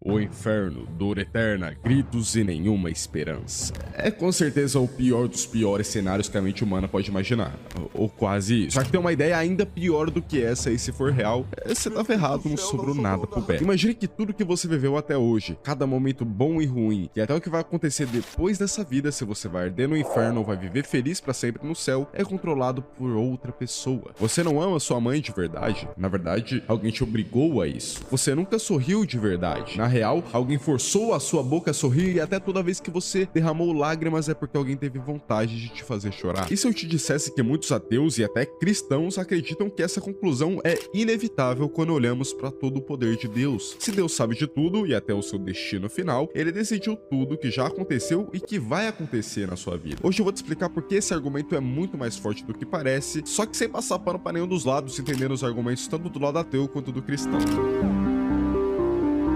O inferno, dor eterna, gritos e nenhuma esperança. É com certeza o pior dos piores cenários que a mente humana pode imaginar. Ou quase isso. Só que tem uma ideia ainda pior do que essa, e se for real, você tá ferrado, não sobrou nada pro pé. Imagine que tudo que você viveu até hoje, cada momento bom e ruim, e até o que vai acontecer depois dessa vida, se você vai arder no inferno ou vai viver feliz pra sempre no céu, é controlado por outra pessoa. Você não ama sua mãe de verdade? Na verdade, alguém te obrigou a isso. Você nunca sorriu de verdade. Na real, alguém forçou a sua boca a sorrir, e até toda vez que você derramou lágrimas é porque alguém teve vontade de te fazer chorar. E se eu te dissesse que muitos ateus e até cristãos acreditam que essa conclusão é inevitável quando olhamos para todo o poder de Deus? Se Deus sabe de tudo e até o seu destino final, ele decidiu tudo que já aconteceu e que vai acontecer na sua vida. Hoje eu vou te explicar por que esse argumento é muito mais forte do que parece, só que sem passar pano para nenhum dos lados, entendendo os argumentos tanto do lado ateu quanto do cristão.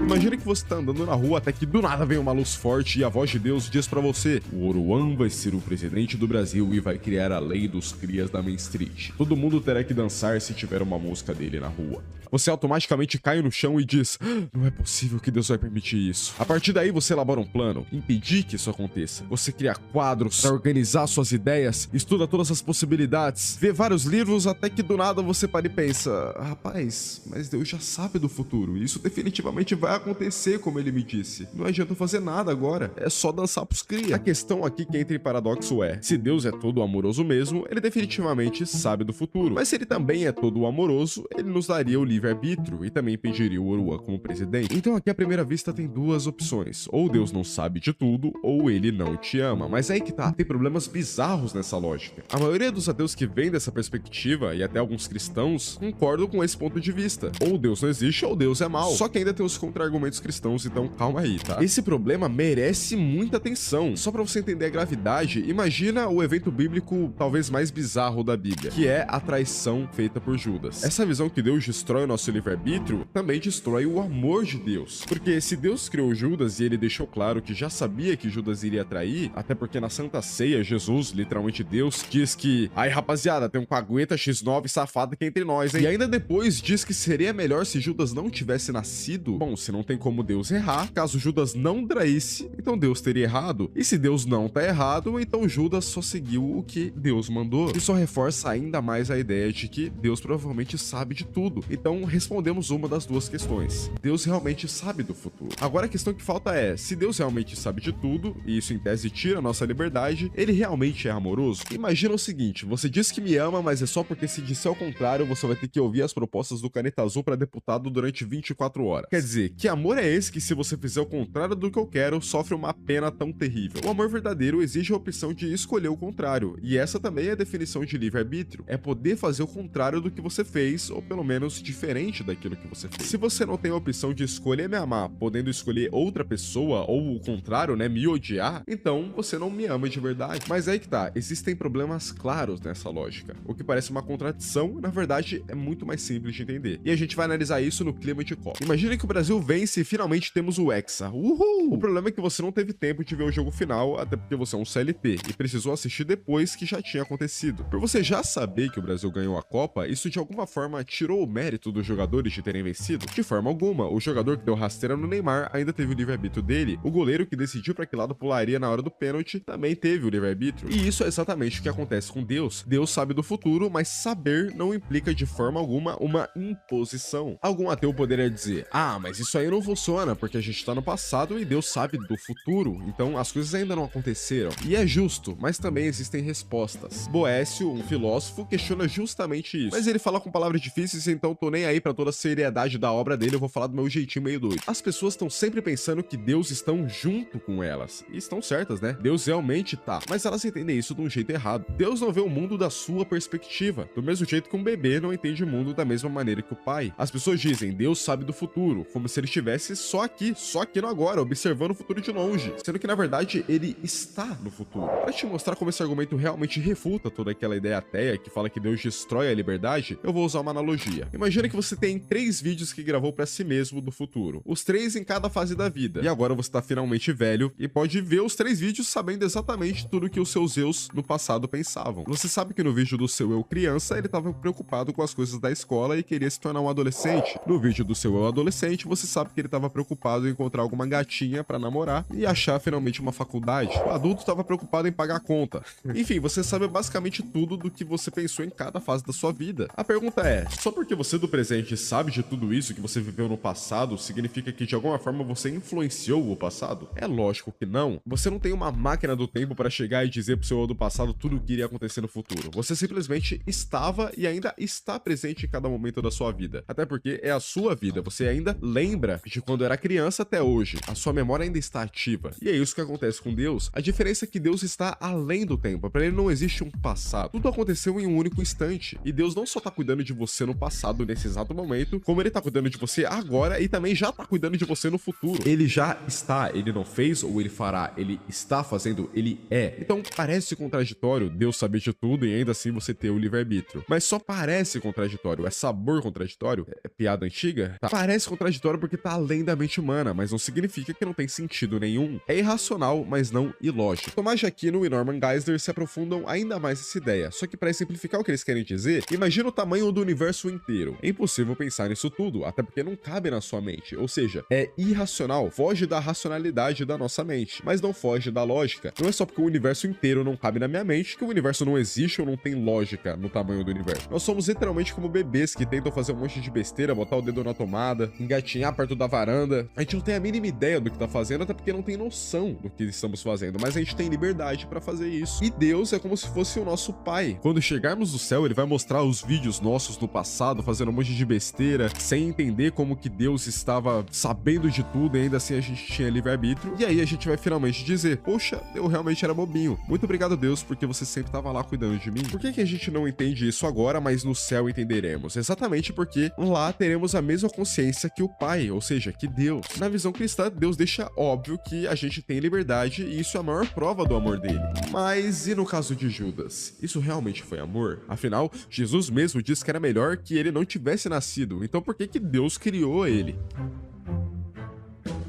Imagina que você tá andando na rua até que do nada vem uma luz forte e a voz de Deus diz pra você: o Oruan vai ser o presidente do Brasil e vai criar a lei dos crias da Main Street. Todo mundo terá que dançar se tiver uma música dele na rua. Você automaticamente cai no chão e diz: não é possível que Deus vai permitir isso. A partir daí você elabora um plano, impedir que isso aconteça. Você cria quadros para organizar suas ideias, estuda todas as possibilidades, vê vários livros até que do nada você para e pensa: rapaz, mas Deus já sabe do futuro, isso definitivamente vai acontecer como ele me disse. Não adianta fazer nada agora, é só dançar pros cria. A questão aqui que entra em paradoxo é: se Deus é todo amoroso mesmo, ele definitivamente sabe do futuro. Mas se ele também é todo amoroso, ele nos daria o livre-arbítrio e também impediria o Oruan como presidente. Então aqui à primeira vista tem duas opções: ou Deus não sabe de tudo, ou ele não te ama. Mas aí que tá, tem problemas bizarros nessa lógica. A maioria dos ateus que vem dessa perspectiva, e até alguns cristãos, concordam com esse ponto de vista. Ou Deus não existe, ou Deus é mau. Só que ainda tem os contra-argumentos cristãos, então calma aí, tá? Esse problema merece muita atenção. Só pra você entender a gravidade, imagina o evento bíblico talvez mais bizarro da Bíblia, que é a traição feita por Judas. Essa visão que Deus destrói o nosso livre-arbítrio também destrói o amor de Deus. Porque se Deus criou Judas e ele deixou claro que já sabia que Judas iria trair, até porque na Santa Ceia, Jesus, literalmente Deus, diz que: aí rapaziada, tem um cagueta X9 safado aqui entre nós, hein? E ainda depois diz que seria melhor se Judas não tivesse nascido. Bom, se não tem como Deus errar, caso Judas não traísse, então Deus teria errado. E se Deus não tá errado, então Judas só seguiu o que Deus mandou. Isso só reforça ainda mais a ideia de que Deus provavelmente sabe de tudo. Então respondemos uma das duas questões: Deus realmente sabe do futuro. Agora a questão que falta é: se Deus realmente sabe de tudo, e isso em tese tira a nossa liberdade, ele realmente é amoroso? Imagina o seguinte: você diz que me ama, mas é só porque se disser ao contrário, você vai ter que ouvir as propostas do Caneta Azul para deputado durante 24 horas. Quer dizer, que amor é esse que, se você fizer o contrário do que eu quero, sofre uma pena tão terrível? O amor verdadeiro exige a opção de escolher o contrário, e essa também é a definição de livre-arbítrio: é poder fazer o contrário do que você fez, ou pelo menos diferente daquilo que você fez. Se você não tem a opção de escolher me amar, podendo escolher outra pessoa, ou o contrário, né, me odiar, então você não me ama de verdade. Mas aí que tá, existem problemas claros nessa lógica. O que parece uma contradição, na verdade, é muito mais simples de entender. E a gente vai analisar isso no clima de Copa. Imagine que o Brasil vence e finalmente temos o Hexa. Uhul! O problema é que você não teve tempo de ver o jogo final, até porque você é um CLT, e precisou assistir depois que já tinha acontecido. Por você já saber que o Brasil ganhou a Copa, isso de alguma forma tirou o mérito dos jogadores de terem vencido? De forma alguma. O jogador que deu rasteira no Neymar ainda teve o livre-arbítrio dele, o goleiro que decidiu para que lado pularia na hora do pênalti também teve o livre-arbítrio. E isso é exatamente o que acontece com Deus. Deus sabe do futuro, mas saber não implica de forma alguma uma imposição. Algum ateu poderia dizer: ah, mas isso aí não funciona, porque a gente tá no passado e Deus sabe do futuro, então as coisas ainda não aconteceram. E é justo, mas também existem respostas. Boécio, um filósofo, questiona justamente isso, mas ele fala com palavras difíceis, então tô nem aí pra toda a seriedade da obra dele, eu vou falar do meu jeitinho meio doido. As pessoas estão sempre pensando que Deus estão junto com elas, e estão certas, né? Deus realmente tá, mas elas entendem isso de um jeito errado. Deus não vê o mundo da sua perspectiva, do mesmo jeito que um bebê não entende o mundo da mesma maneira que o pai. As pessoas dizem: Deus sabe do futuro, como se ele estivesse só aqui no agora, observando o futuro de longe, sendo que na verdade ele está no futuro. Para te mostrar como esse argumento realmente refuta toda aquela ideia ateia que fala que Deus destrói a liberdade, eu vou usar uma analogia. Imagina que você tem 3 vídeos que gravou para si mesmo do futuro, os 3 em cada fase da vida, e agora você tá finalmente velho e pode ver os 3 vídeos sabendo exatamente tudo que os seus eus no passado pensavam. Você sabe que no vídeo do seu eu criança, ele estava preocupado com as coisas da escola e queria se tornar um adolescente. No vídeo do seu eu adolescente, você sabe sabe que ele estava preocupado em encontrar alguma gatinha para namorar e achar finalmente uma faculdade. O adulto estava preocupado em pagar a conta. Enfim, você sabe basicamente tudo do que você pensou em cada fase da sua vida. A pergunta é, só porque você do presente sabe de tudo isso que você viveu no passado, significa que de alguma forma você influenciou o passado? É lógico que não. Você não tem uma máquina do tempo para chegar e dizer pro seu eu do passado tudo o que iria acontecer no futuro. Você simplesmente estava e ainda está presente em cada momento da sua vida. Até porque é a sua vida. Você ainda lembra de quando era criança até hoje. A sua memória ainda está ativa. E é isso que acontece com Deus. A diferença é que Deus está além do tempo. Para ele não existe um passado. Tudo aconteceu em um único instante. E Deus não só está cuidando de você no passado, nesse exato momento, como ele está cuidando de você agora e também já está cuidando de você no futuro. Ele já está, ele não fez ou ele fará, ele está fazendo, ele é. Então parece contraditório Deus saber de tudo e ainda assim você ter o livre-arbítrio. Mas só parece contraditório, é sabor contraditório? É piada antiga? Tá. Parece contraditório porque tá além da mente humana, mas não significa que não tem sentido nenhum. É irracional, mas não ilógico. Tomás de Aquino e Norman Geisler se aprofundam ainda mais nessa ideia, só que para simplificar o que eles querem dizer, imagina o tamanho do universo inteiro. É impossível pensar nisso tudo, até porque não cabe na sua mente, ou seja, é irracional, foge da racionalidade da nossa mente, mas não foge da lógica. Não é só porque o universo inteiro não cabe na minha mente que o universo não existe ou não tem lógica no tamanho do universo. Nós somos literalmente como bebês que tentam fazer um monte de besteira, botar o dedo na tomada, engatinhar perto da varanda. A gente não tem a mínima ideia do que tá fazendo, até porque não tem noção do que estamos fazendo, mas a gente tem liberdade para fazer isso. E Deus é como se fosse o nosso pai. Quando chegarmos no céu, ele vai mostrar os vídeos nossos no passado, fazendo um monte de besteira, sem entender como que Deus estava sabendo de tudo e ainda assim a gente tinha livre-arbítrio. E aí a gente vai finalmente dizer, poxa, eu realmente era bobinho. Muito obrigado, Deus, porque você sempre estava lá cuidando de mim. Por que que a gente não entende isso agora, mas no céu entenderemos? Exatamente porque lá teremos a mesma consciência que o Pai, ou seja, que Deus. Na visão cristã, Deus deixa óbvio que a gente tem liberdade e isso é a maior prova do amor dele. Mas e no caso de Judas? Isso realmente foi amor? Afinal, Jesus mesmo disse que era melhor que ele não tivesse nascido, então por que que Deus criou ele?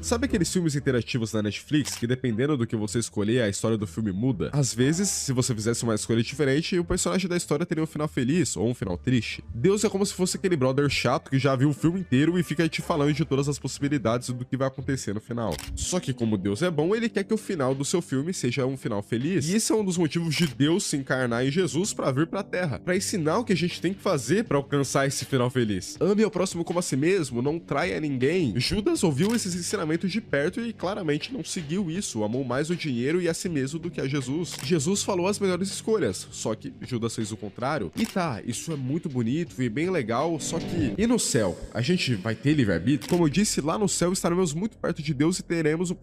Sabe aqueles filmes interativos na Netflix que dependendo do que você escolher, a história do filme muda? Às vezes, se você fizesse uma escolha diferente, o personagem da história teria um final feliz ou um final triste. Deus é como se fosse aquele brother chato que já viu o filme inteiro e fica te falando de todas as possibilidades do que vai acontecer no final. Só que como Deus é bom, ele quer que o final do seu filme seja um final feliz. E esse é um dos motivos de Deus se encarnar em Jesus para vir pra Terra, para ensinar o que a gente tem que fazer para alcançar esse final feliz. Ame ao próximo como a si mesmo, não traia ninguém. Judas ouviu esses ensinamentos de perto e claramente não seguiu isso, amou mais o dinheiro e a si mesmo do que a Jesus. Jesus falou as melhores escolhas, só que Judas fez o contrário. E tá, isso é muito bonito e bem legal, só que... E no céu? A gente vai ter livre-arbítrio? Como eu disse, lá no céu estaremos muito perto de Deus e teremos o